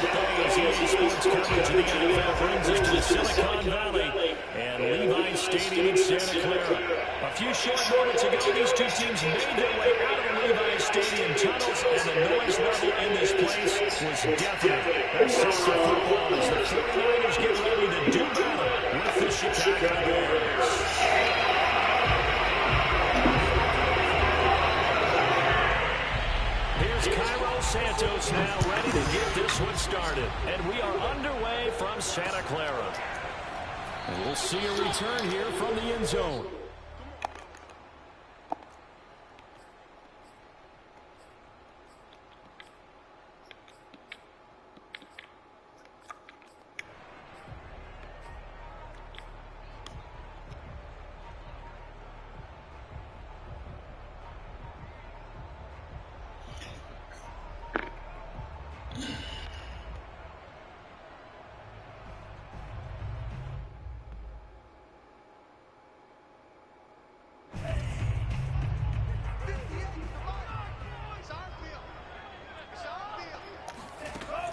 Bay as EA Sports coverage of the NFL brings us to the Silicon Valley and Levi Stadium in Santa Clara. A few short moments ago, these two teams made their way out of the Levi Stadium tunnels, and the noise level in this place was definite. That's Sonic football as the 49ers get ready to do battle with the Chicago Bears. Santos now ready to get this one started. And we are underway from Santa Clara. And we'll see a return here from the end zone.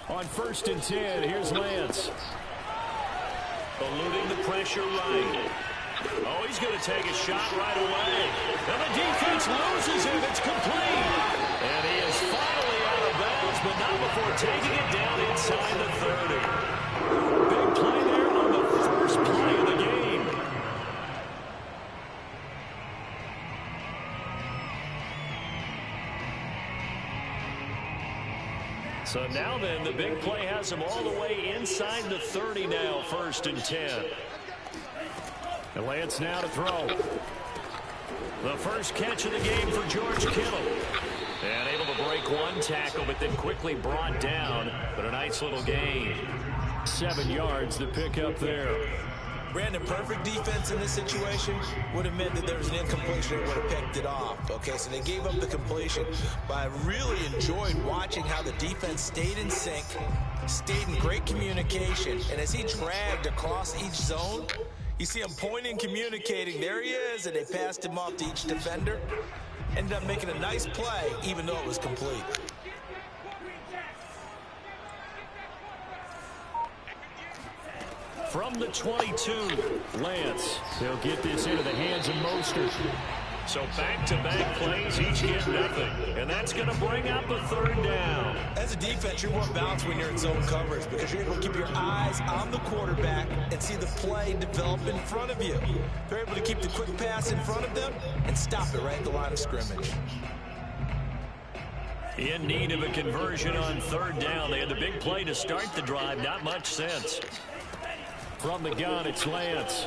On 1st and 10, here's Lance. Eluding the pressure right. Oh, he's going to take a shot right away. And the defense loses him. It's complete. And he is finally out of bounds, but not before taking it down inside the 30. Big play there on the first play of the game. So now then, the big play has him all the way inside the 30 now, 1st and 10. And Lance now to throw. The first catch of the game for George Kittle. And able to break one tackle, but then quickly brought down. But a nice little gain. 7 yards to pick up there. Brandon, perfect defense in this situation would have meant that there was an incompletion that would have picked it off. Okay, so they gave up the completion. But I really enjoyed watching how the defense stayed in sync, stayed in great communication. And as he dragged across each zone, you see him pointing, communicating. There he is, and they passed him off to each defender. Ended up making a nice play, even though it was complete. From the 22, Lance. They'll get this into the hands of Mostert. So back-to-back plays, each get nothing. And that's going to bring up the 3rd down. As a defense, you're more balanced when you're in zone coverage because you're able to keep your eyes on the quarterback and see the play develop in front of you. They're able to keep the quick pass in front of them and stop it right at the line of scrimmage. In need of a conversion on 3rd down. They had the big play to start the drive. Not much sense. From the gun, it's Lance.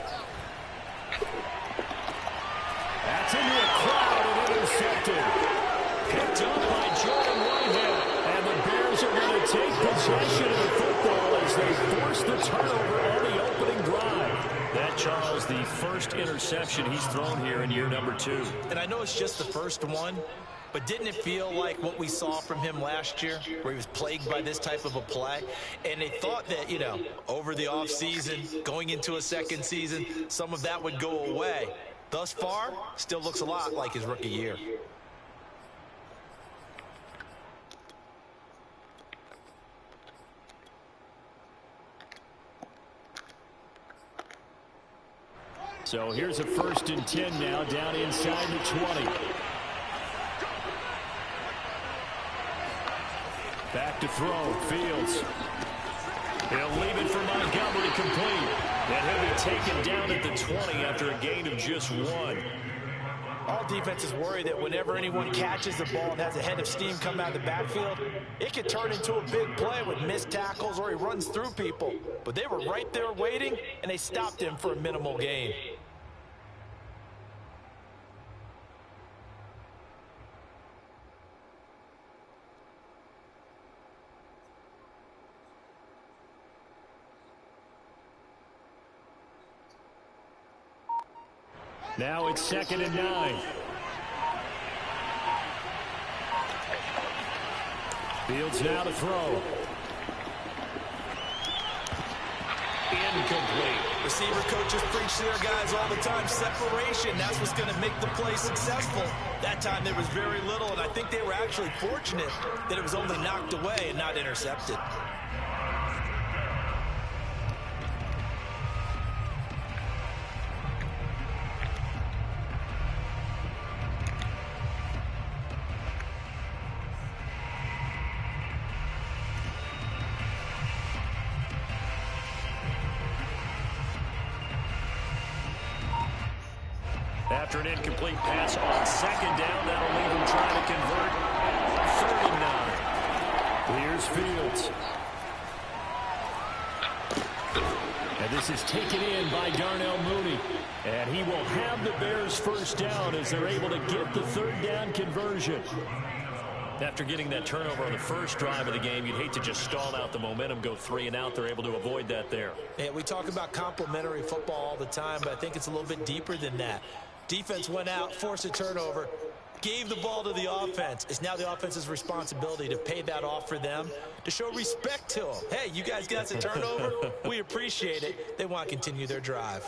That's into a crowd and intercepted. Picked up by Jordan Whitehead. And the Bears are going to take possession of the football as they force the turnover on the opening drive. That, Charles, the first interception he's thrown here in year number 2. And I know it's just the first one, but didn't it feel like what we saw from him last year, where he was plagued by this type of a play? And they thought that, you know, over the offseason, going into a second season, some of that would go away. Thus far, still looks a lot like his rookie year. So here's a 1st and 10 now, down inside the 20. Back to throw, Fields. He'll leave it for Montgomery complete. And he'll be taken down at the 20 after a gain of just 1. All defenses worry that whenever anyone catches the ball and has a head of steam come out of the backfield, it could turn into a big play with missed tackles or he runs through people. But they were right there waiting, and they stopped him for a minimal gain. Now it's 2nd and 9. Fields now to throw. Incomplete. Receiver coaches preach to their guys all the time. Separation, that's what's going to make the play successful. That time there was very little, and I think they were actually fortunate that it was only knocked away and not intercepted. After an incomplete pass on second down, that'll leave him trying to convert 3rd and 9. Here's Fields. And this is taken in by Darnell Mooney. And he will have the Bears first down as they're able to get the 3rd down conversion. After getting that turnover on the first drive of the game, you'd hate to just stall out the momentum, go 3 and out. They're able to avoid that there. Yeah, we talk about complementary football all the time, but I think it's a little bit deeper than that. Defense went out, forced a turnover, gave the ball to the offense. It's now the offense's responsibility to pay that off for them, to show respect to them. Hey, you guys got the turnover? We appreciate it. They want to continue their drive.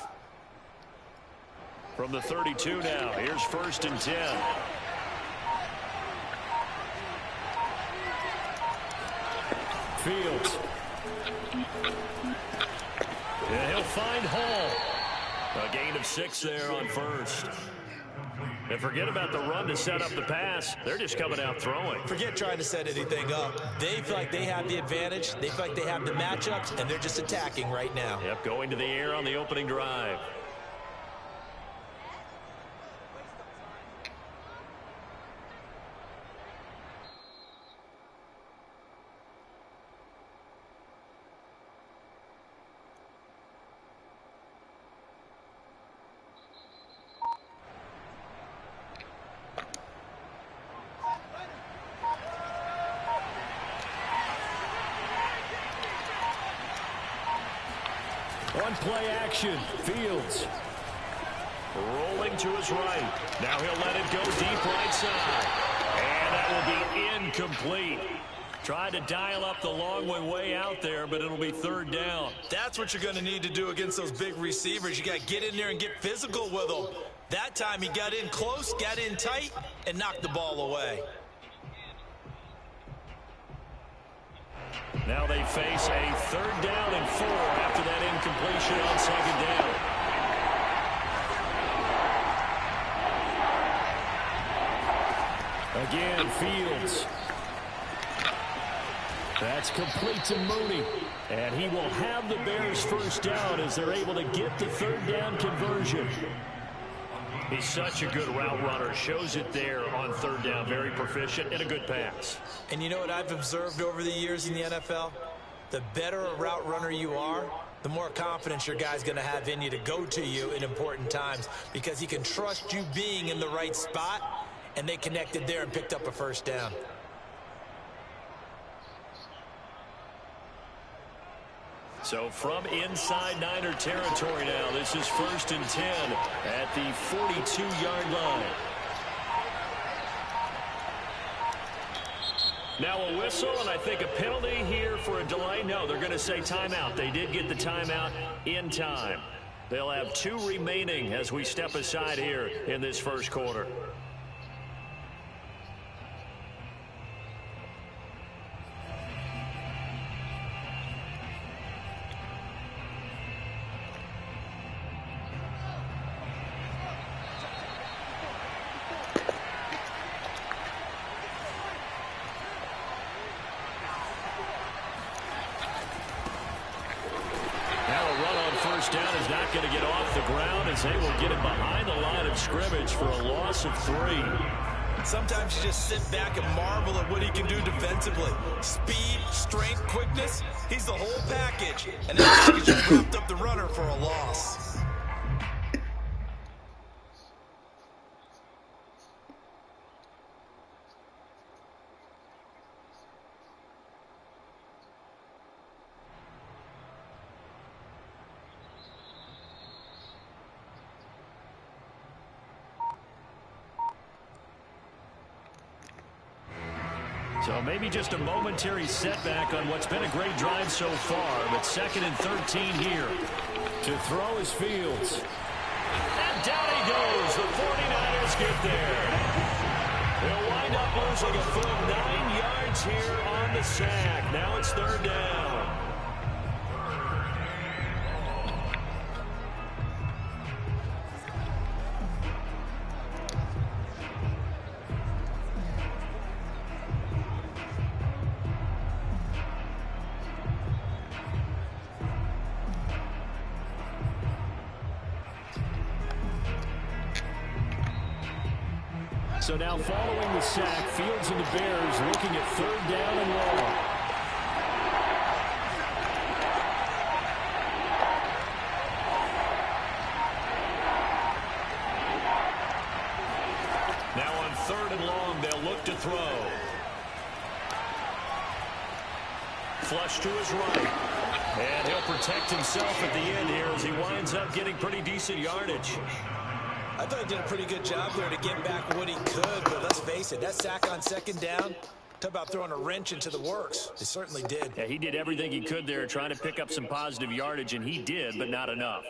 From the 32 now, here's 1st and 10. Fields. And he'll find Hall. A gain of 6 there on 1st. And forget about the run to set up the pass. They're just coming out throwing. Forget trying to set anything up. They feel like they have the advantage. They feel like they have the matchups, and they're just attacking right now. Yep, going to the air on the opening drive. On play action, Fields. Rolling to his right. Now he'll let it go deep right side. And that will be incomplete. Tried to dial up the long way out there, but it'll be 3rd down. That's what you're going to need to do against those big receivers. You got to get in there and get physical with them. That time he got in close, got in tight, and knocked the ball away. Now they face a 3rd down and 4 after that incompletion on 2nd down. Again, Fields. That's complete to Mooney. And he will have the Bears first down as they're able to get the 3rd down conversion. He's such a good route runner. Shows it there on 3rd down. Very proficient and a good pass. And you know what I've observed over the years in the NFL? The better a route runner you are, the more confidence your guy's going to have in you to go to you in important times, because he can trust you being in the right spot, and they connected there and picked up a first down. So from inside Niner territory now, this is 1st and 10 at the 42-yard line. Now a whistle, and I think a penalty here for a delay. No, they're going to say timeout. They did get the timeout in time. They'll have 2 remaining as we step aside here in this first quarter. Down is not going to get off the ground as they will get it behind the line of scrimmage for a loss of 3. Sometimes you just sit back and marvel at what he can do defensively. Speed, strength, quickness, he's the whole package. And that package just wrapped up the runner for a loss. So maybe just a momentary setback on what's been a great drive so far, but 2nd and 13 here. To throw is Fields. And down he goes. The 49ers get there. They'll wind up losing a full 9 yards here on the sack. Now it's 3rd down. So now following the sack, Fields and the Bears looking at 3rd down and long. Now on 3rd and long, they'll look to throw. Flush to his right. And he'll protect himself at the end here as he winds up getting pretty decent yardage. I thought he did a pretty good job there to get back what he could, but let's face it, that sack on 2nd down, talk about throwing a wrench into the works. It certainly did. Yeah, he did everything he could there trying to pick up some positive yardage, and he did, but not enough.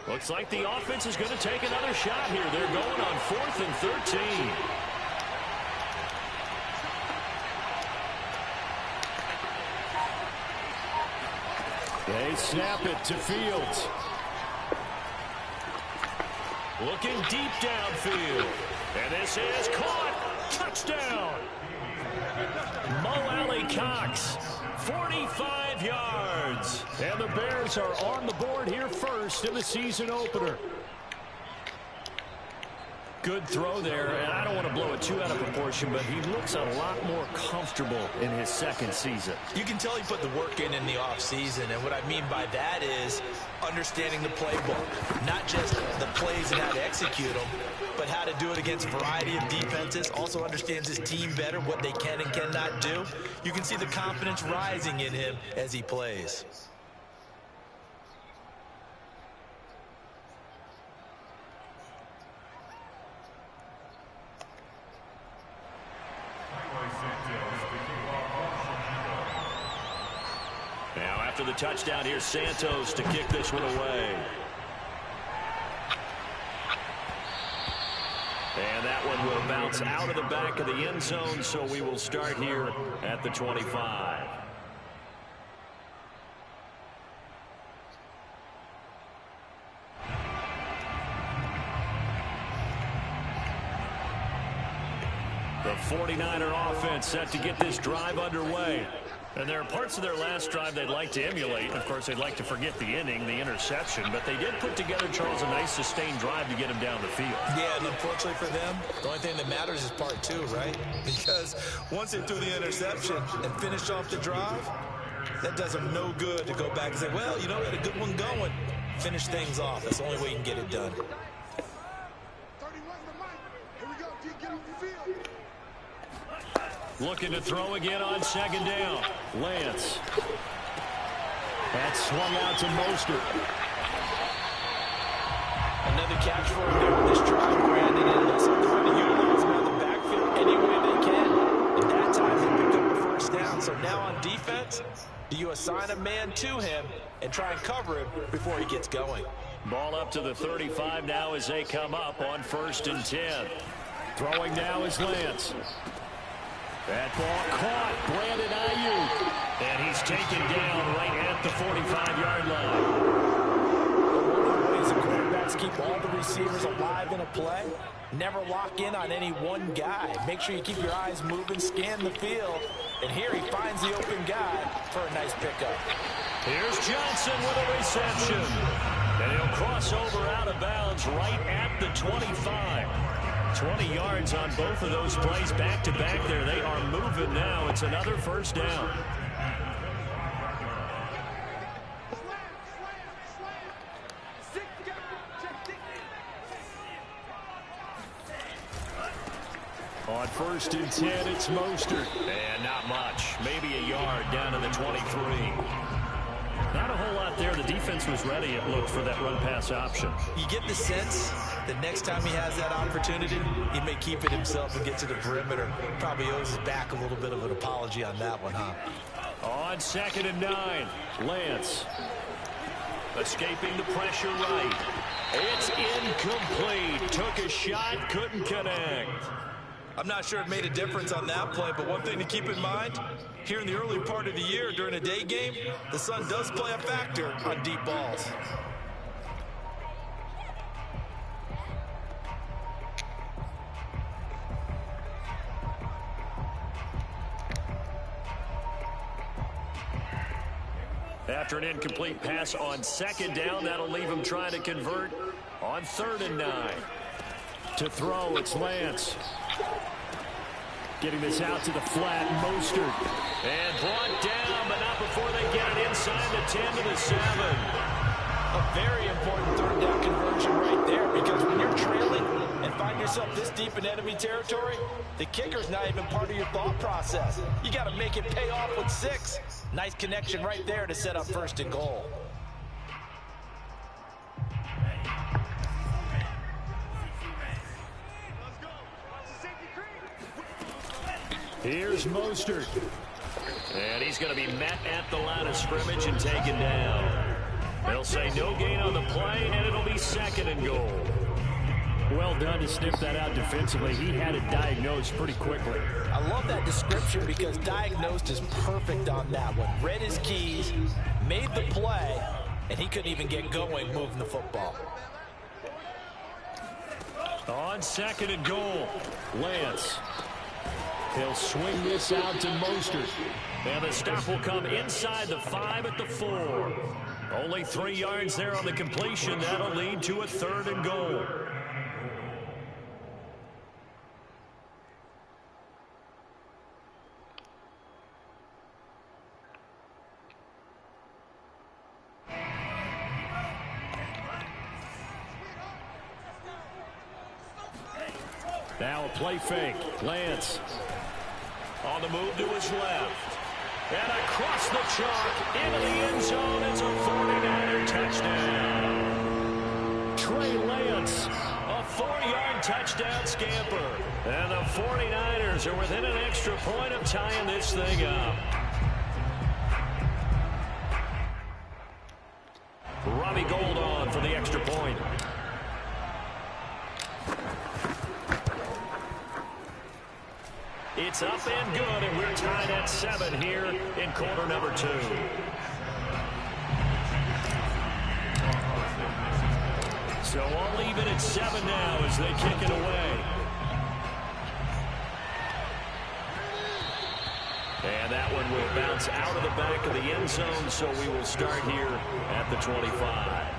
Looks like the offense is going to take another shot here. They're going on 4th and 13. They snap it to Fields. Looking deep downfield. And this is caught. Touchdown. Mo Alley Cox. 45 yards. And the Bears are on the board here first in the season opener. Good throw there, and I don't want to blow it too out of proportion, but he looks a lot more comfortable in his 2nd season. You can tell he put the work in the offseason, and what I mean by that is understanding the playbook. Not just the plays and how to execute them, but how to do it against a variety of defenses. Also understands his team better, what they can and cannot do. You can see the confidence rising in him as he plays. Now after the touchdown, here's Santos to kick this one away. And that one will bounce out of the back of the end zone, so we will start here at the 25. The 49er offense set to get this drive underway. And there are parts of their last drive they'd like to emulate. Of course, they'd like to forget the inning, the interception. But they did put together, Charles, a nice sustained drive to get him down the field. Yeah, and unfortunately for them, the only thing that matters is part 2, right? Because once they threw the interception and finished off the drive, that does them no good to go back and say, well, you know, we had a good one going. Finish things off. That's the only way you can get it done. Looking to throw again on 2nd down. Lance. That's swung out to Mostert. Another catch for him there on this drive, Brandon. And it looks like they're going to utilize him out of the backfield any way they can. And that time they picked up the 1st down. So now on defense, do you assign a man to him and try and cover him before he gets going? Ball up to the 35 now as they come up on 1st and 10. Throwing now is Lance. That ball caught. Brandon Ayuk. And he's taken down right at the 45-yard line. One of the ways the quarterbacks keep all the receivers alive in a play, never lock in on any one guy. Make sure you keep your eyes moving, scan the field. And here he finds the open guy for a nice pickup. Here's Johnson with a reception. And he'll cross over out of bounds right at the 25. 20 yards on both of those plays back-to-back there. They are moving now. It's another 1st down. On 1st and 10, it's Mostert. And not much. Maybe a yard down to the 23. Not a whole lot there. The defense was ready, it looked, for that run-pass option. You get the sense that next time he has that opportunity, he may keep it himself and get to the perimeter. Probably owes his back a little bit of an apology on that one, huh? On 2nd and 9, Lance. Escaping the pressure right. It's incomplete. Took a shot, couldn't connect. I'm not sure it made a difference on that play, but one thing to keep in mind, here in the early part of the year during a day game, the sun does play a factor on deep balls. After an incomplete pass on second down, that'll leave him trying to convert on 3rd and 9. To throw, it's Lance. Getting this out to the flat, Mostert. And brought down, but not before they get it inside the 10 to the 7. A very important 3rd down conversion right there, because when you're trailing and find yourself this deep in enemy territory, the kicker's not even part of your thought process. You got to make it pay off with 6. Nice connection right there to set up 1st and goal. Here's Mostert. And he's going to be met at the line of scrimmage and taken down. They'll say no gain on the play, and it'll be 2nd and goal. Well done to sniff that out defensively. He had it diagnosed pretty quickly. I love that description because diagnosed is perfect on that one. Read his keys, made the play, and he couldn't even get going moving the football. On 2nd and goal, Lance. He'll swing this out to Mostert. And the stop will come inside the 5 at the 4. Only 3 yards there on the completion. That'll lead to a 3rd and goal. Now a play fake. Lance on the move to his left. And across the chalk into the end zone. It's a 49er touchdown. Trey Lance, a 4-yard touchdown scamper. And the 49ers are within an extra point of tying this thing up. Robbie Gould on for the extra point. It's up and good, and we're tied at 7 here in quarter number 2. So I'll leave it at 7 now as they kick it away. And that one will bounce out of the back of the end zone, so we will start here at the 25.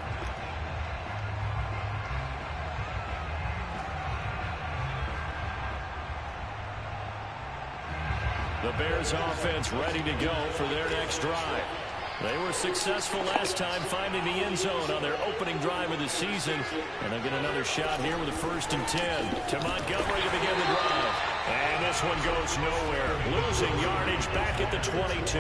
The Bears offense ready to go for their next drive. They were successful last time finding the end zone on their opening drive of the season. And they'll get another shot here with a 1st and 10 to Montgomery to begin the drive. And this one goes nowhere. Losing yardage back at the 22.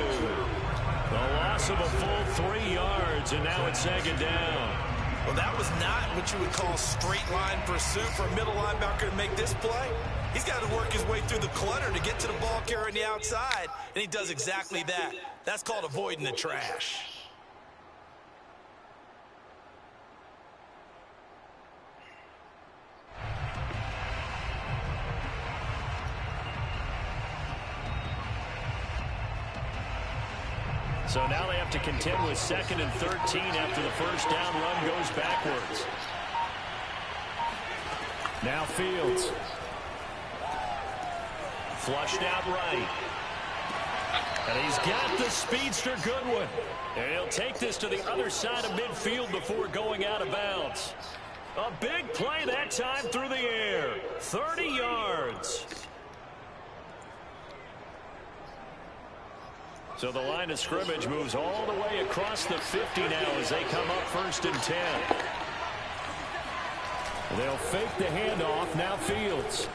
The loss of a full 3 yards, and now it's 2nd down. Well, that was not what you would call straight line pursuit for a middle linebacker to make this play. He's got to work his way through the clutter to get to the ball carrier on the outside, and he does exactly that. That's called avoiding the trash. So now they have to contend with 2nd and 13 after the first down run goes backwards. Now Fields. Flushed out right. And he's got the speedster Goodwin. And he'll take this to the other side of midfield before going out of bounds. A big play that time through the air. 30 yards. So the line of scrimmage moves all the way across the 50 now as they come up 1st and 10. They'll fake the handoff. Now Fields.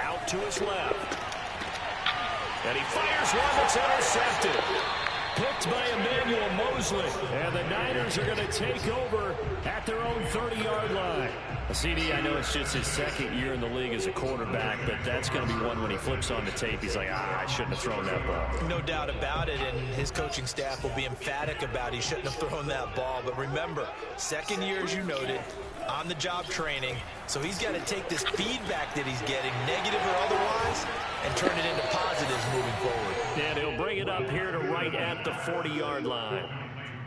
Out to his left. And he fires one that's intercepted. Picked by Emmanuel Mosley. And the Niners are going to take over at their own 30-yard line. CD, I know it's just his 2nd year in the league as a quarterback, but that's going to be one when he flips on the tape. He's like, I shouldn't have thrown that ball. No doubt about it, and his coaching staff will be emphatic about he shouldn't have thrown that ball. But remember, 2nd year, as you noted, on-the-job training, so he's got to take this feedback that he's getting, negative or otherwise, and turn it into positives moving forward. And he'll bring it up here to right at the 40-yard line.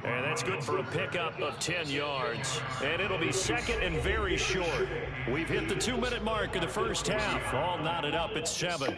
And that's good for a pickup of 10 yards. And it'll be 2nd and very short. We've hit the 2-minute mark of the first half. All knotted up at 7.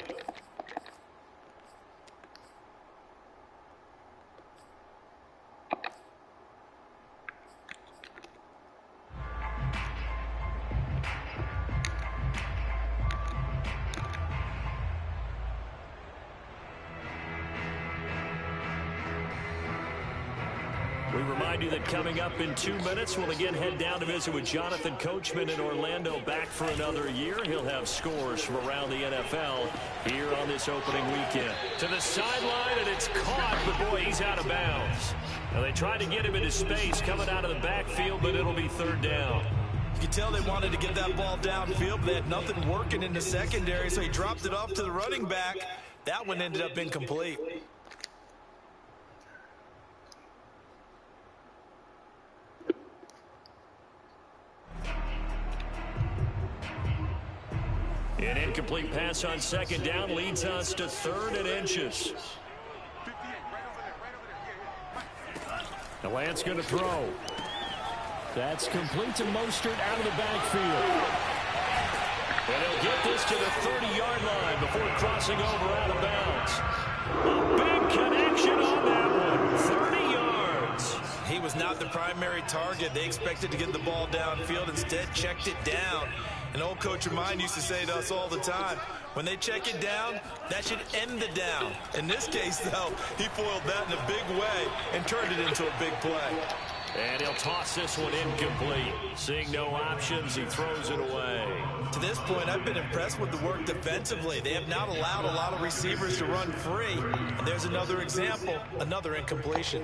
We remind you that coming up in 2 minutes, we'll again head down to visit with Jonathan Coachman in Orlando, back for another year. He'll have scores from around the NFL here on this opening weekend. To the sideline, and it's caught, but boy, he's out of bounds. Now, they tried to get him into space coming out of the backfield, but it'll be third down. You can tell they wanted to get that ball downfield, but they had nothing working in the secondary, so he dropped it off to the running back. That one ended up incomplete. An incomplete pass on second down leads us to 3rd and inches. The Lance going to throw. That's complete to Mostert out of the backfield. And he'll get this to the 30-yard line before crossing over out of bounds. A big connection on that one. 30 yards. He was not the primary target. They expected to get the ball downfield. Instead, checked it down. An old coach of mine used to say to us all the time, when they check it down, that should end the down. In this case, though, he foiled that in a big way and turned it into a big play. And he'll toss this one incomplete. Seeing no options, he throws it away. To this point, I've been impressed with the work defensively. They have not allowed a lot of receivers to run free. And there's another example, another incompletion.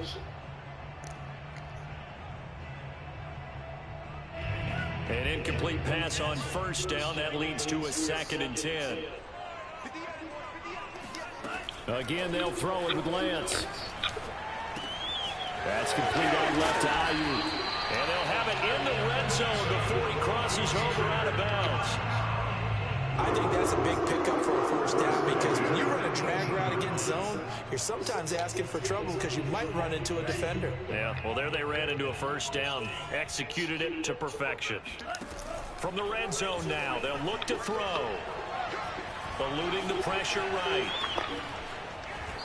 An incomplete pass on first down. That leads to a 2nd and 10. Again, they'll throw it with Lance. That's complete on left to Ayuk. And they'll have it in the red zone before he crosses over out of bounds. I think that's a big pickup for a first down, because when you run a drag route against zone, you're sometimes asking for trouble because you might run into a defender. Yeah, well, there they ran into a first down. Executed it to perfection. From the red zone now, they'll look to throw. Eluding the pressure right.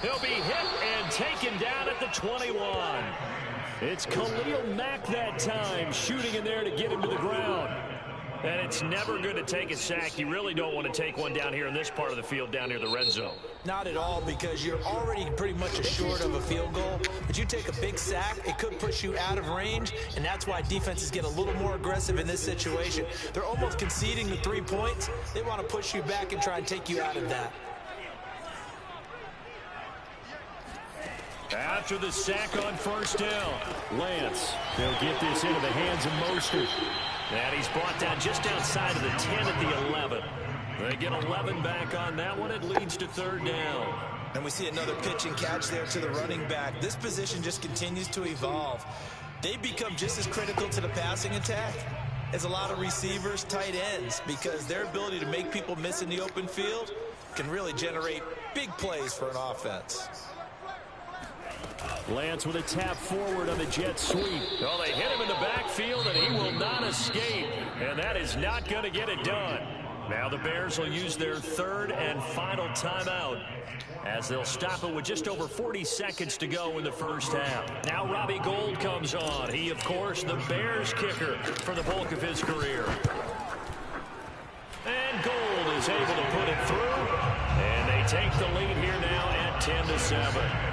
He'll be hit and taken down at the 21. It's Khalil Mack that time, shooting in there to get him to the ground. And it's never going to take a sack. You really don't want to take one down here in this part of the field, down near the red zone. Not at all, because you're already pretty much assured of a field goal. But you take a big sack, it could push you out of range, and that's why defenses get a little more aggressive in this situation. They're almost conceding the 3 points. They want to push you back and try and take you out of that. After the sack on first down, Lance, they'll get this into the hands of Mostert. And he's brought down just outside of the 10 at the 11. They get 11 back on that one. It leads to 3rd down. And we see another pitch and catch there to the running back. This position just continues to evolve. They become just as critical to the passing attack as a lot of receivers, tight ends, because their ability to make people miss in the open field can really generate big plays for an offense. Lance with a tap forward on the jet sweep. Well, they hit him in the backfield, and he will not escape. And that is not going to get it done. Now the Bears will use their 3rd and final timeout, as they'll stop it with just over 40 seconds to go in the first half. Now Robbie Gould comes on. He, of course, the Bears kicker for the bulk of his career. And Gould is able to put it through. And they take the lead here now at 10-7.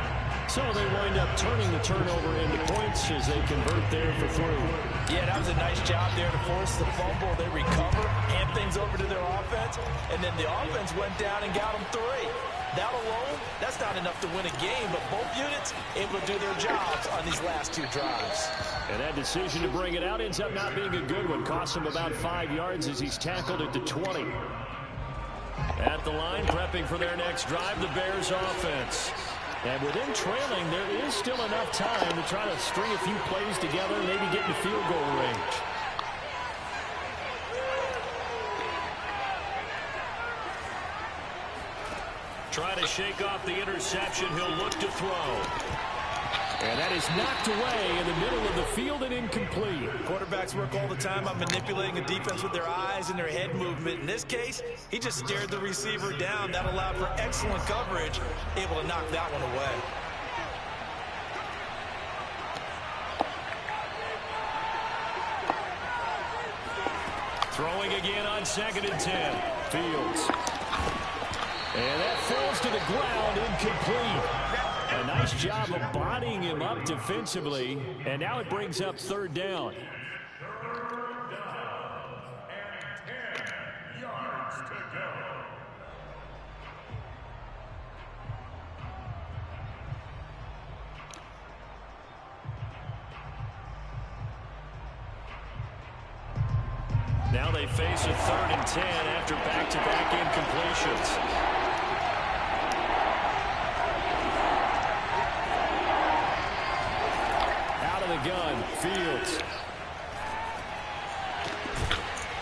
So they wind up turning the turnover into points as they convert there for 3. Yeah, that was a nice job there to force the fumble. They recover, hand things over to their offense, and then the offense went down and got them 3. That alone, that's not enough to win a game, but both units able to do their jobs on these last 2 drives. And that decision to bring it out ends up not being a good one. Costs him about 5 yards as he's tackled at the 20. At the line, prepping for their next drive, the Bears offense. And with them trailing, there is still enough time to try to string a few plays together and maybe get in field goal range. Try to shake off the interception. He'll look to throw. And that is knocked away in the middle of the field and incomplete. Quarterbacks work all the time on manipulating a defense with their eyes and their head movement. In this case, he just stared the receiver down. That allowed for excellent coverage, able to knock that one away. Throwing again on 2nd and 10. Fields. And that falls to the ground, incomplete. A nice Nice job of bodying him up defensively. And now it brings up third down. Now they face a 3rd and 10 after back-to-back incompletions. Out of the gun, Fields.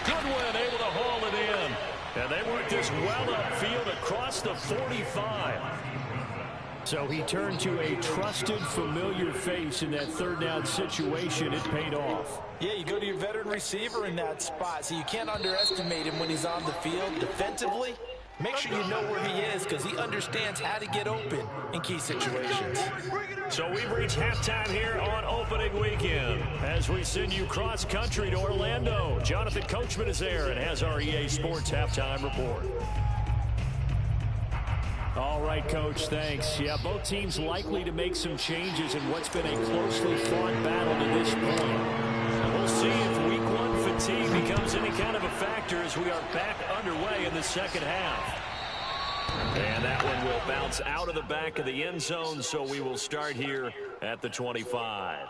Goodwin able to haul it in. And they work this well upfield across the 45. So he turned to a trusted, familiar face in that 3rd down situation. It paid off. Yeah, you go to your veteran receiver in that spot, so you can't underestimate him when he's on the field defensively. Make sure you know where he is because he understands how to get open in key situations. So we've reached halftime here on opening weekend as we send you cross-country to Orlando. Jonathan Coachman is there and has our EA Sports halftime report. All right, Coach, thanks. Yeah, both teams likely to make some changes in what's been a closely fought battle to this point. We'll see if week 1 fatigue becomes any kind of a factor as we are back underway in the second half. And that one will bounce out of the back of the end zone, so we will start here at the 25.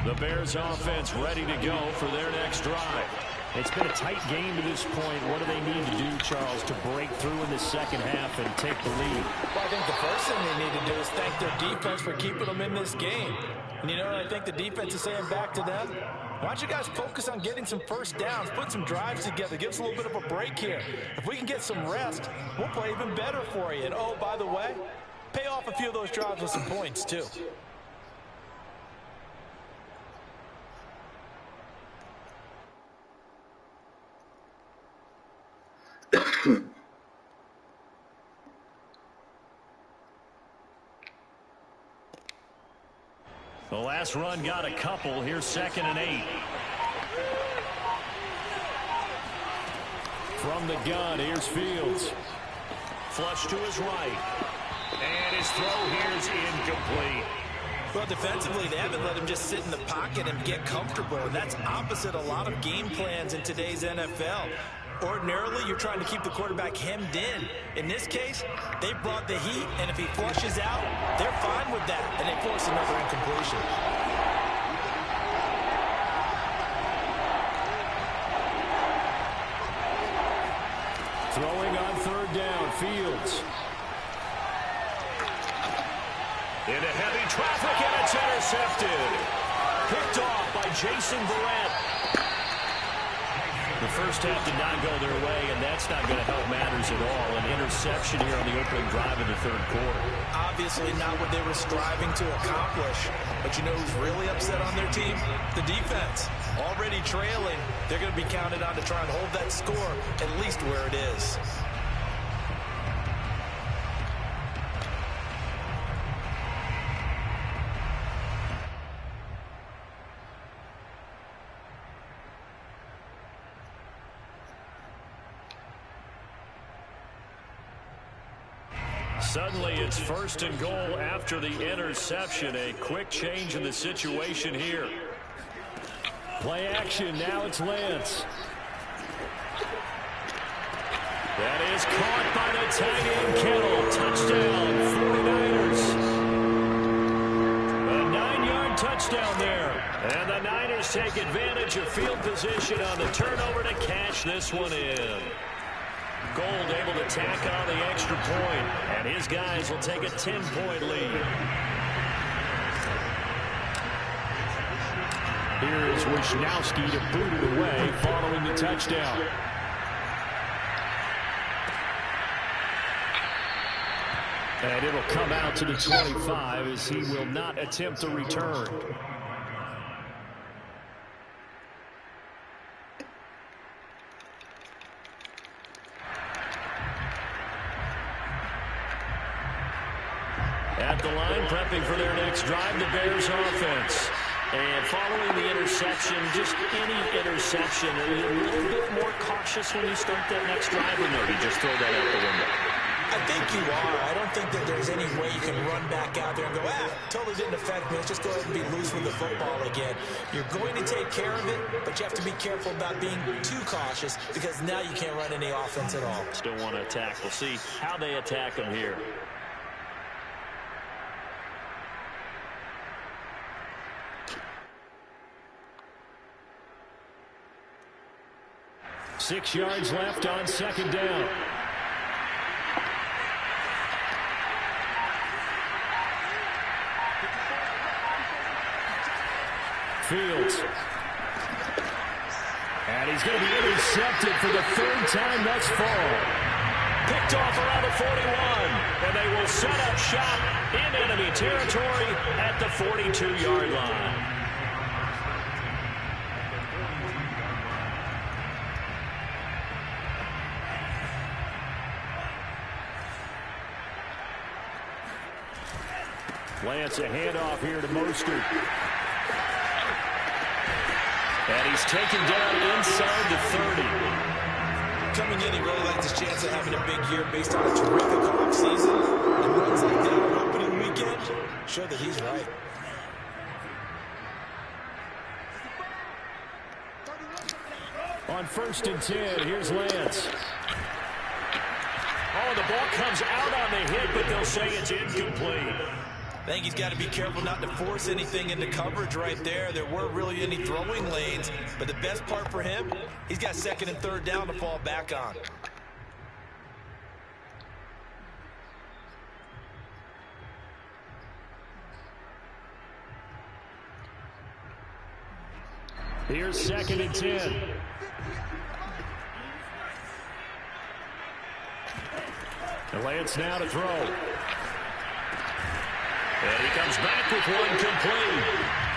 The Bears offense ready to go for their next drive. It's been a tight game to this point. What do they need to do, Charles, to break through in the second half and take the lead? Well, I think the first thing they need to do is thank their defense for keeping them in this game. And you know what I think the defense is saying back to them? Why don't you guys focus on getting some first downs, put some drives together, give us a little bit of a break here. If we can get some rest, we'll play even better for you. And, oh, by the way, pay off a few of those drives with some points, too. The last run got a couple. Here's 2nd and 8. From the gun, here's Fields. Flush to his right. And his throw here is incomplete. Well, defensively, they haven't let him just sit in the pocket and get comfortable. And that's opposite a lot of game plans in today's NFL. Ordinarily, you're trying to keep the quarterback hemmed in. In this case, they brought the heat, and if he flushes out, they're fine with that, and they force another incompletion. Throwing on 3rd down, Fields. Into heavy traffic, and it's intercepted. Picked off by Jason Barrett. The first half did not go their way, and that's not going to help matters at all. An interception here on the opening drive in the 3rd quarter. Obviously not what they were striving to accomplish. But you know who's really upset on their team? The defense. Already trailing, they're going to be counted on to try and hold that score at least where it is. Suddenly, it's 1st and goal after the interception. A quick change in the situation here. Play action. Now it's Lance. That is caught by the tight end, Kittle. Touchdown, 49ers. A 9-yard touchdown there. And the Niners take advantage of field position on the turnover to cash this one in. Gold able to tack on the extra point, and his guys will take a 10-point lead. Here is Wisnowski to boot it away following the touchdown. And it'll come out to the 25 as he will not attempt a return. At the line, prepping for their next drive, the Bears offense. And following the interception, just any interception, are you a little bit more cautious when you start that next drive, or no, you just throw that out the window? I think you are. I don't think that there's any way you can run back out there and go, totally didn't affect me. Let's just go ahead and be loose with the football again. You're going to take care of it, but you have to be careful about being too cautious because now you can't run any offense at all. Still want to attack. We'll see how they attack them here. Six yards left on second down. Fields. And he's going to be intercepted for the third time thus far. Picked off around the 41. And they will set up shop in enemy territory at the 42-yard line. Lance, a handoff here to Mostert. And he's taken down inside the 30. Coming in, he really likes his chance of having a big year based on a terrific offseason. And runs like that on opening weekend show that he's right. On 1st and 10, here's Lance. Oh, the ball comes out on the hit, but they'll say it's incomplete. I think he's got to be careful not to force anything into coverage right there. There weren't really any throwing lanes, but the best part for him, he's got 2nd and 3rd down to fall back on. Here's 2nd and 10. And Lance now to throw. And he comes back with one complete.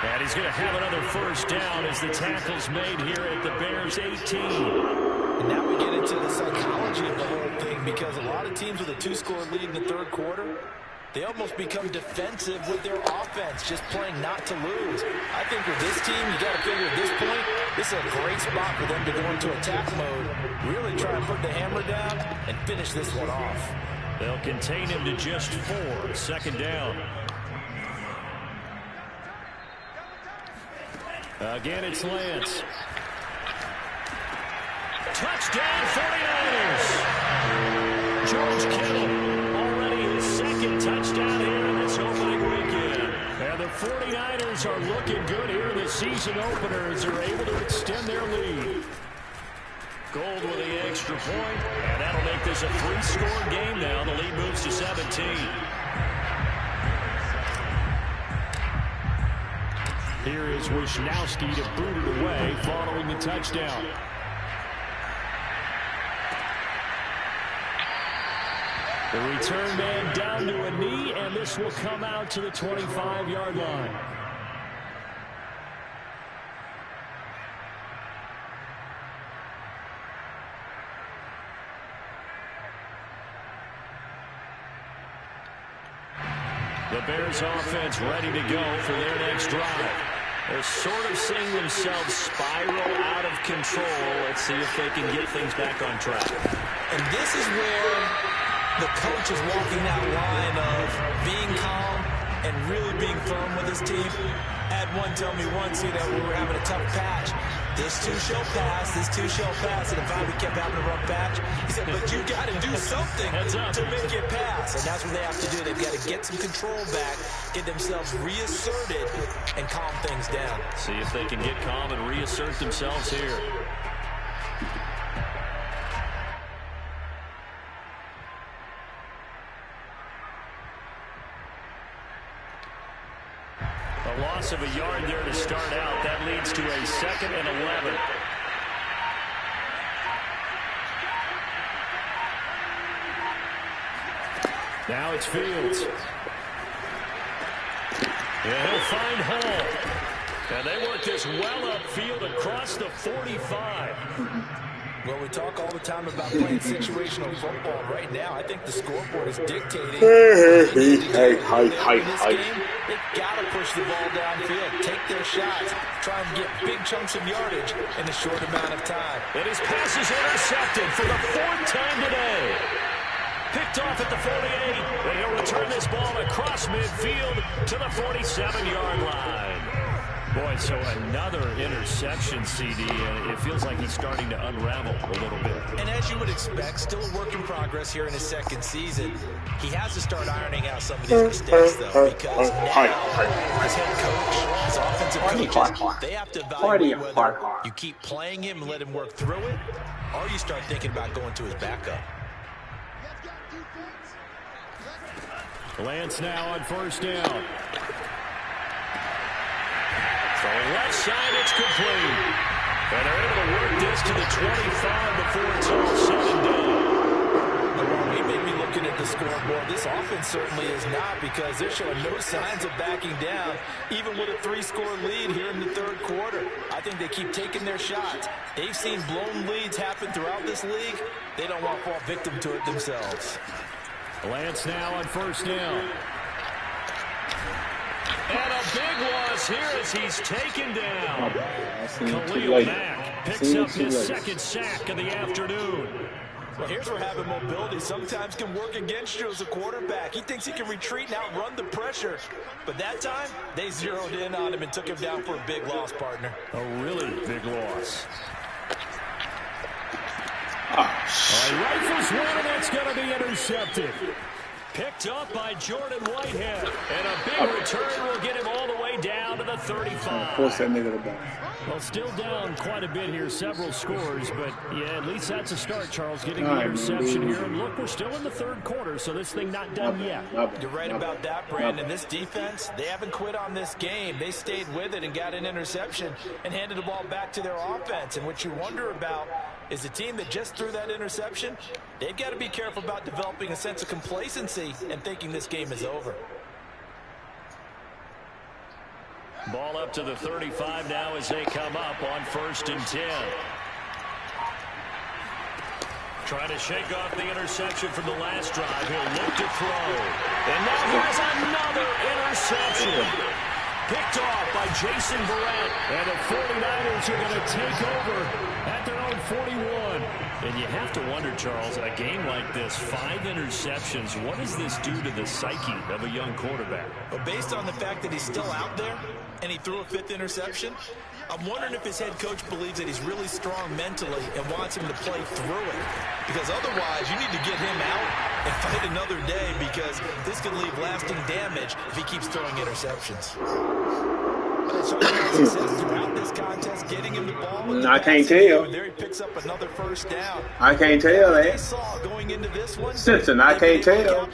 And he's going to have another first down as the tackle's made here at the Bears' 18. And now we get into the psychology of the whole thing, because a lot of teams with a 2-score lead in the 3rd quarter, they almost become defensive with their offense, just playing not to lose. I think with this team, you got to figure at this point, this is a great spot for them to go into attack mode, really try and put the hammer down and finish this one off. They'll contain him to just 4. 2nd down. Again, it's Lance. Touchdown, 49ers. George Kittle, already his 2nd touchdown here in this opening weekend. And the 49ers are looking good here in the season opener as they're able to extend their lead. Gold with the extra point, and that'll make this a 3-score game now. The lead moves to 17. Here is Wisnowski to boot it away following the touchdown. The return man down to a knee, and this will come out to the 25-yard line. The Bears offense ready to go for their next drive. They're sort of seeing themselves spiral out of control. Let's see if they can get things back on track. And this is where the coach is walking that line of being calm and really being firm with his team. Had one tell me once, that we were having a tough patch. This too shall pass, this too shall pass. And if I kept having a rough patch, he said, but you got to do something to make it pass. And that's what they have to do. They've got to get some control back, get themselves reasserted, and calm things down. See if they can get calm and reassert themselves here. A loss of a yard there to start out. That leads to a 2nd and 11. Now it's Fields. And he'll find Hall. And they work this well upfield across the 45. Well, we talk all the time about playing situational football. Right now, I think the scoreboard is dictating. Hey. They've got to push the ball downfield, take their shots, try and get big chunks of yardage in a short amount of time. And his pass is intercepted for the 4th time today. Picked off at the 48, and he'll return this ball across midfield to the 47-yard line. Boy, so another interception, CD, and it feels like he's starting to unravel a little bit. And as you would expect, still a work in progress here in his 2nd season. He has to start ironing out some of these mistakes, though, because now his head coach, his offensive coaches, they have to evaluate whether you keep playing him and let him work through it, or you start thinking about going to his backup. Lance now on 1st down. Throwing left side, it's complete. And they're able to work this to the 25 before it's all said and done. We may be looking at the scoreboard. This offense certainly is not, because they're showing no signs of backing down, even with a 3-score lead here in the 3rd quarter. I think they keep taking their shots. They've seen blown leads happen throughout this league. They don't want to fall victim to it themselves. Lance now on 1st down. And a big loss here as he's taken down. Khalil Mack picks up his 2nd sack of the afternoon. Well, here's where having mobility sometimes can work against you as a quarterback. He thinks he can retreat and outrun the pressure. But that time, they zeroed in on him and took him down for a big loss, partner. A really big loss. Oh, Rifles one, and it's going to be intercepted. Picked up by Jordan Whitehead. And a big return will get him all the way down to the 35. Force that nigga to bounce. Well, still down quite a bit here, several scores, but yeah, at least that's a start, Charles, getting the interception here. And look, we're still in the 3rd quarter, so this thing not done yet. You're right about that, Brandon. This defense, they haven't quit on this game. They stayed with it and got an interception and handed the ball back to their offense. And what you wonder about is the team that just threw that interception, they've got to be careful about developing a sense of complacency and thinking this game is over. Ball up to the 35 now as they come up on 1st and 10. Trying to shake off the interception from the last drive. He'll look to throw. And now here's another interception. Picked off by Jason Verrett. And the 49ers are going to take over at their own 41. And you have to wonder, Charles, a game like this, 5 interceptions, what does this do to the psyche of a young quarterback? Well, based on the fact that he's still out there and he threw a 5th interception, I'm wondering if his head coach believes that he's really strong mentally and wants him to play through it. Because otherwise, you need to get him out and fight another day, because this could leave lasting damage if he keeps throwing interceptions. Throughout this contest, getting him the ball. I can't tell. There he picks up another 1st down. I can't tell, eh? Going into this one, Simpson, I can't tell.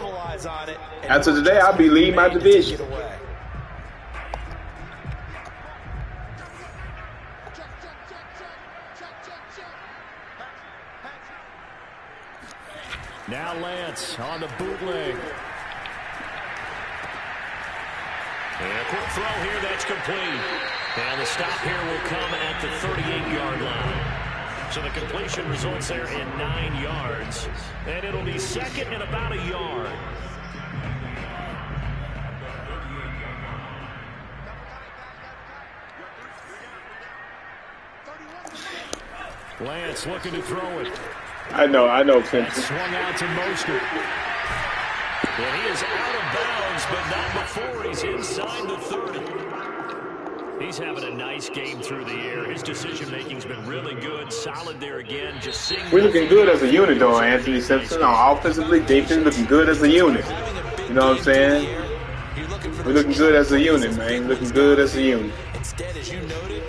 After today, I'll be leading my division. Now Lance on the bootleg. And a quick throw here, that's complete. And the stop here will come at the 38-yard line. So the completion results there in 9 yards. And it'll be 2nd and about a yard. Lance looking to throw it. I know, Simpson. Swung out to Mostert. And he is out of bounds, but not before he's inside the 30. He's having a nice game through the air. His decision-making's been really good. Solid there again. Just seeing. We're looking good as a unit, though, Anthony Simpson. Offensively, defense looking good as a unit. You know what I'm saying? We're looking good as a unit, man. Looking good as a unit. Instead, as you noted,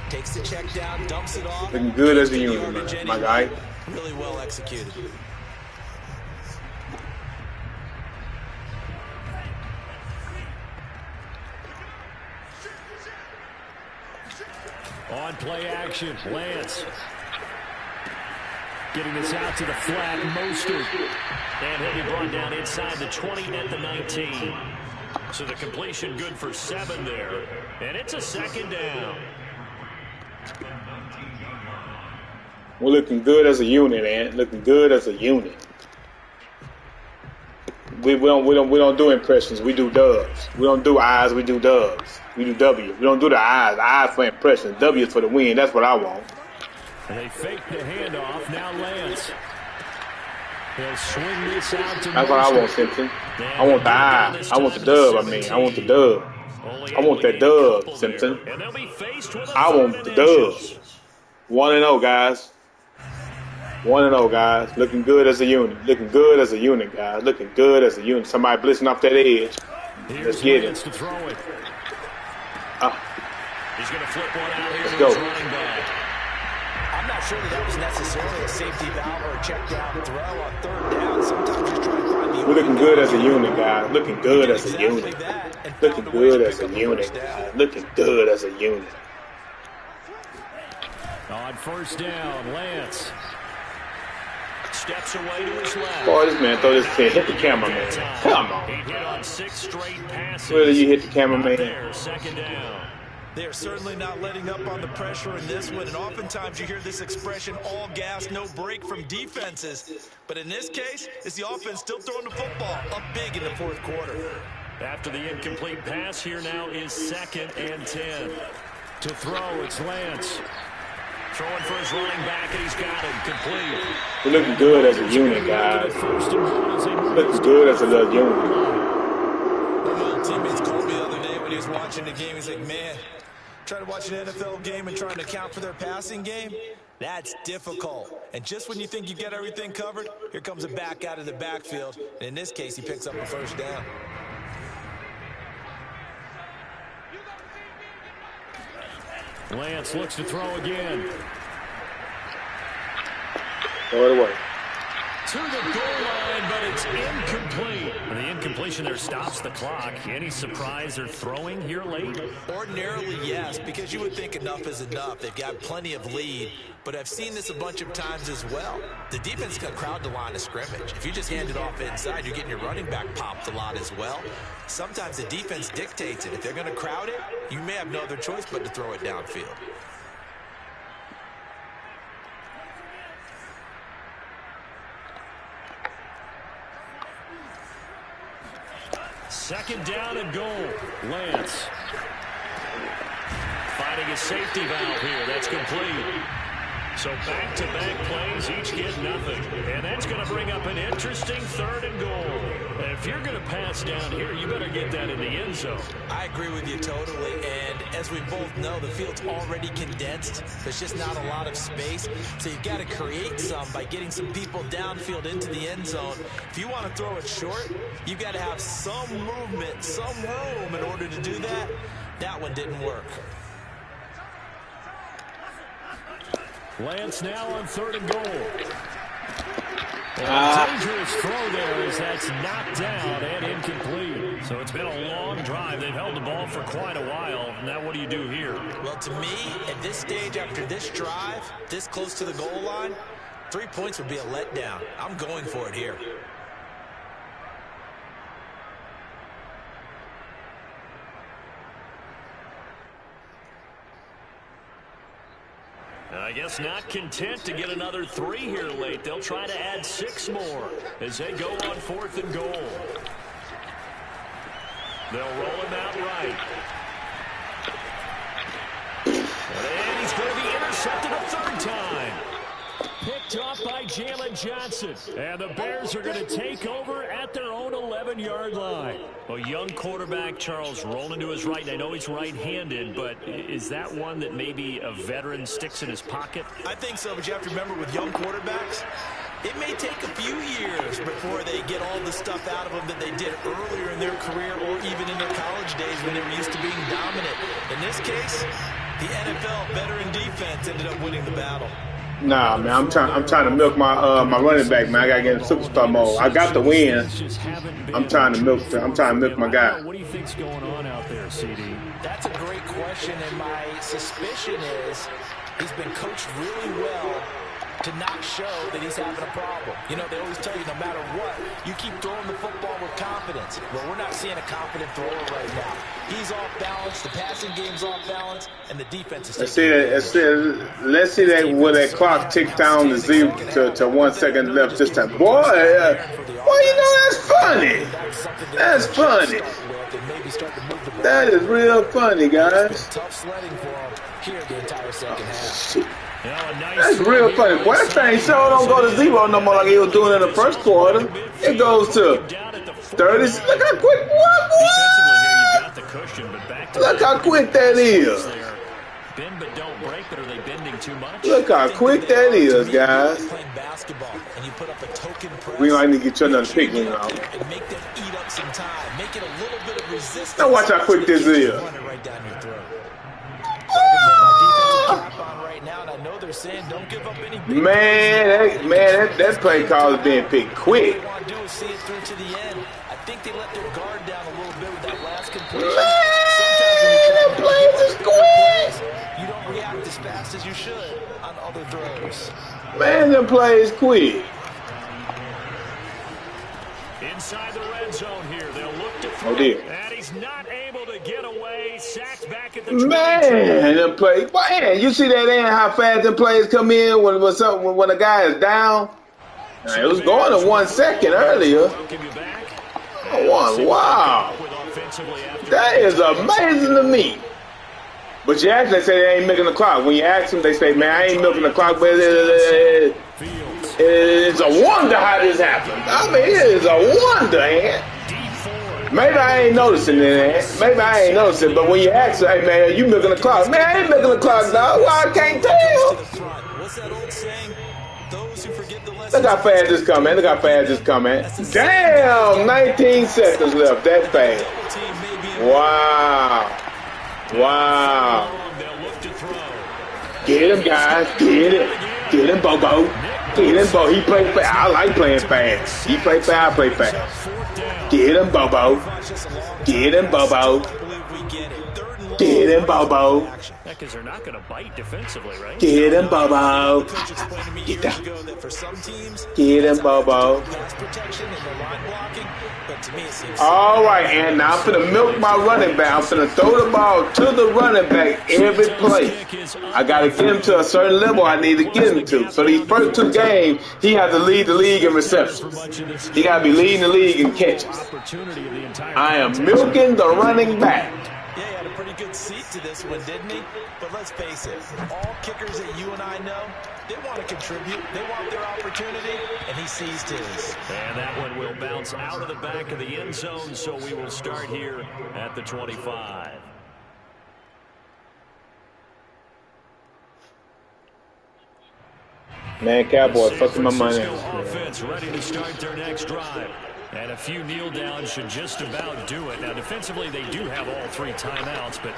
takes the check down, dumps it off. Looking good as a unit, man. My guy. Really well executed. On play action, Lance. Getting this out to the flat, Mostert. And he'll be brought down inside the 20 at the 19. So the completion good for 7 there. And it's a 2nd down. We're looking good as a unit, man. Looking good as a unit. We don't do impressions. We do dubs. We don't do I's. We do dubs. We do W. We don't do the I's. I's for impressions. W is for the win. That's what I want. And they fake the handoff. Now Lance. He'll swing this out to That's what I want, Simpson. I want the I. I want the dub. I want the dub. I want that dub, Simpson. I want the dub. 1-0, guys. 1-0, guys. Looking good as a unit. Looking good as a unit, guys. Looking good as a unit. Somebody blitzing off that edge. Let's get it. He's going to flip one out here. Let's go. I'm not sure that was necessarily a safety valve or a check down throw on third down. Sometimes just trying to find the. We're looking good as a unit, guys. Looking good as a unit. Looking good as a unit, guys. Looking good as a unit. On first down, Lance steps away to his left. Boy, this man throw this kid. Hit the cameraman. Come on. He hit on 6 straight passes. Really, you hit the cameraman? There, second down. They're certainly not letting up on the pressure in this one, and oftentimes you hear this expression, all gas, no break from defenses. But in this case, it's the offense still throwing the football up big in the fourth quarter. After the incomplete pass, here now is 2nd and 10. To throw, it's Lance. Throwing for his running back, and he's got it. Complete. We're looking good as a unit, guys. Looking good as a little unit. One of my teammates called me the other day when he was watching the game. He's like, man, trying to watch an NFL game and trying to account for their passing game, that's difficult. And just when you think you get everything covered, here comes a back out of the backfield. And in this case, he picks up a first down. Lance looks to throw again. Throw it away. To the goal line, but it's incomplete. And the incompletion there stops the clock. Any surprise they're throwing here late? Ordinarily, yes, because you would think enough is enough. They've got plenty of lead, but I've seen this a bunch of times as well. The defense can crowd the line of scrimmage. If you just hand it off inside, you're getting your running back popped a lot as well. Sometimes the defense dictates it. If they're going to crowd it, you may have no other choice but to throw it downfield. Second down and goal. Lance finding a safety valve here. That's complete. So back-to-back plays, each get nothing. And that's going to bring up an interesting 3rd and goal. If you're going to pass down here, you better get that in the end zone. I agree with you totally. And as we both know, the field's already condensed. There's just not a lot of space. So you've got to create some by getting some people downfield into the end zone. If you want to throw it short, you've got to have some movement, some room in order to do that. That one didn't work. Lance now on 3rd and goal. A dangerous throw there as that's knocked down and incomplete. So it's been a long drive. They've held the ball for quite a while. Now what do you do here? Well, to me, at this stage, after this drive, this close to the goal line, 3 points would be a letdown. I'm going for it here. I guess not content to get another 3 here late. They'll try to add 6 more as they go on 4th and goal. They'll roll him out right. And he's going to be intercepted a 3rd time. Picked off by Jalen Johnson. And the Bears are going to take over at their own 11-yard line. A young quarterback, Charles, rolling to his right. And I know he's right-handed, but is that one that maybe a veteran sticks in his pocket? I think so, but you have to remember with young quarterbacks, it may take a few years before they get all the stuff out of them that they did earlier in their career or even in their college days when they were used to being dominant. In this case, the NFL veteran defense ended up winning the battle. Nah, man, I'm trying to milk my my running back, man. I gotta get in superstar mode. I got the win. I'm trying to milk my guy. What do you think's going on out there, CD? That's a great question, and my suspicion is he's been coached really well to not show that he's having a problem. You know, they always tell you no matter what, you keep throwing the football with confidence. Well, we're not seeing a confident thrower right now. He's off balance, the passing game's off balance, and the defense is let's see that where that clock ticked down to 1 second left this time. Boy, you know that's funny. That's funny. That is real funny, guys. Tough sledding for him here the entire second half. That's real funny. Boy, that thing sure don't go to 0 no more like he was doing in the first quarter. It goes to 30. Look how quick. What? Look how quick that is. Look how quick that is, guys. We might need to get you another pick, you know. Now watch how quick this is. Man, that play call is being picked quick. I think they let their guard down a little bit with that last completion. Man, that play is quick. You don't react as fast as you should on other throws. Man, that play is quick. Inside the red zone here, they'll look to throw. Oh dear. And he's not able to get away. Sacked back at the 22. Man, them play. Man, you see that and how fast them plays come in when a guy is down? Now, it was going to 1 second earlier. Wow. That is amazing to me. But you actually say they ain't milking the clock. When you ask them, they say, man, I ain't milking the clock, but it's a wonder how this happened. I mean, it is a wonder, man. Maybe I ain't noticing it, Maybe I ain't noticing, but when you ask them, hey, man, you milking the clock? Man, I ain't milking the clock, dog. Well, I can't tell. Look how fast this come, man. Look how fast this come, man. Damn, 19 seconds left. That fast. Wow. Wow. Get him, guys. Get it. Get him, Bobo. Get him, Bobo. He play fast. I like playing fast. He play fast. I play fast. Get him, Bobo. Get him, Bobo. Get him, Bobo. Because they're not going to bite defensively, right? Get him, Bobo. Get down. Get him, Bobo. All right, and now I'm finna milk my running back. I'm finna throw the ball to the running back every play. I gotta get him to a certain level I need to get him to. So these first 2 games, he has to lead the league in receptions. He gotta be leading the league in catches. I am milking the running back. Yeah, he had a pretty good seat to this one, didn't he? But let's face it, all kickers that you and I know, they want to contribute. They want their opportunity, and he seized his. And that one will bounce out of the back of the end zone, so we will start here at the 25. Man, Cowboy fucking my money. Offense ready to start their next drive. And a few kneel downs should just about do it. Now, defensively, they do have all 3 timeouts, but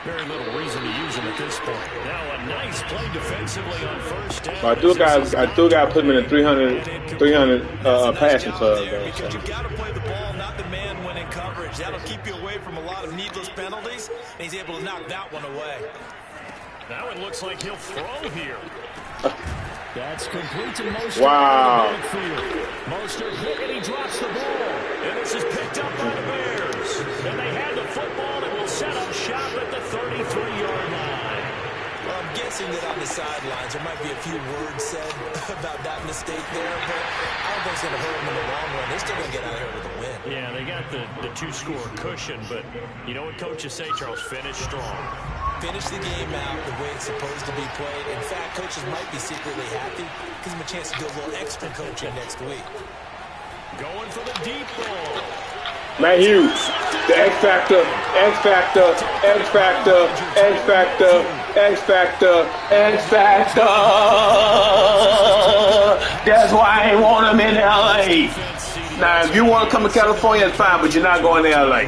very little reason to use them at this point. Now, a nice play defensively on first down. I do got to put him in a 300 passing club. Because you've got to play the ball, not the man when in coverage. That'll keep you away from a lot of needless penalties, and he's able to knock that one away. Now it looks like he'll throw here. That's complete to Mostert. Wow. Mostert hit and he drops the ball. And this is picked up by the Bears. And they had the football and will set up shop at the 33-yard line. Well, I'm guessing that on the sidelines there might be a few words said about that mistake there, but I don't think it's going to hurt them in the long run. They're still going to get out of here with a win. Yeah, they got the 2-score cushion, but you know what coaches say, Charles? Finish strong. Finish the game out the way it's supposed to be played. In fact, coaches might be secretly happy. Gives them a chance to do a little extra coaching next week. Going for the deep ball. Matt Hughes, the X Factor, X Factor, X Factor, X Factor, X Factor, X Factor. That's why I want him in L.A. Now, if you want to come to California, it's fine, but you're not going to L.A.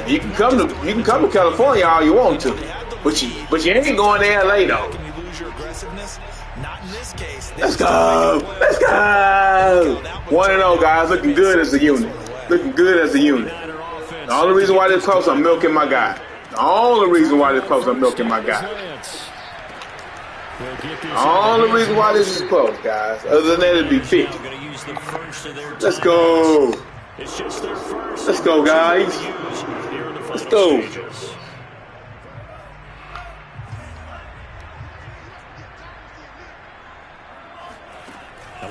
You can come to California all you want to, but you ain't going to LA though. Let's go, let's go. 1-0 guys, looking good as a unit. Looking good as a unit. The only reason why this close, I'm milking my guy. The only reason why this close, I'm milking my guy. Only reason why this is close, guys. Other than that, it'd be 50. Let's go. Let's go, guys. Let's go.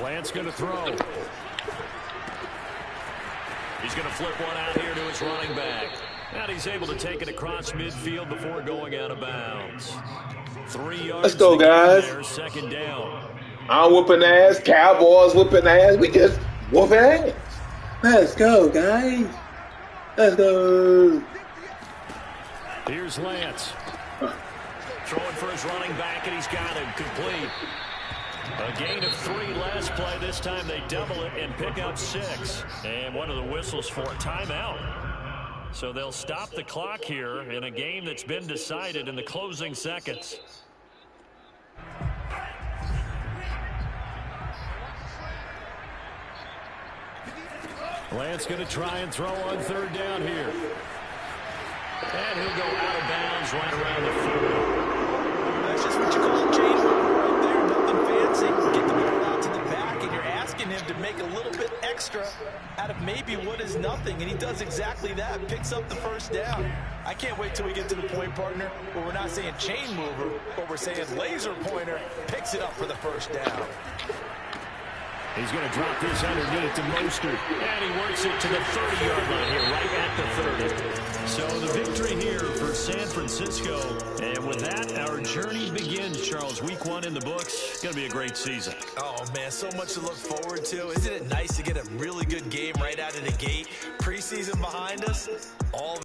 Lance going to throw. He's going to flip one out here to his running back. And he's able to take it across midfield before going out of bounds. 3 yards. Let's go, guys. There, second down. I'm whooping ass. Cowboys whooping ass. We just whooping ass. Let's go, guys. Let's go. Here's Lance. Throwing for his running back, and he's got him complete. A gain of 3 last play. This time they double it and pick up 6. And one of the whistles for a timeout. So they'll stop the clock here in a game that's been decided in the closing seconds. Lance going to try and throw on 3rd down here. And he'll go out of bounds right around the 40. That's just what you call a chain right there. Nothing fancy. Get the ball out to the back, and you're asking him to make a little bit extra out of maybe what is nothing, and he does exactly that. Picks up the 1st down. I can't wait till we get to the point, partner, where we're not saying chain mover, but we're saying laser pointer. Picks it up for the 1st down. He's going to drop this underneath to Mostert. And he works it to the 30-yard line here, right at the 30. So the victory here for San Francisco. And with that, our journey begins, Charles. Week 1 in the books. It's going to be a great season. Oh, man, so much to look forward to. Isn't it nice to get a really good game right out of the gate? Preseason behind us. All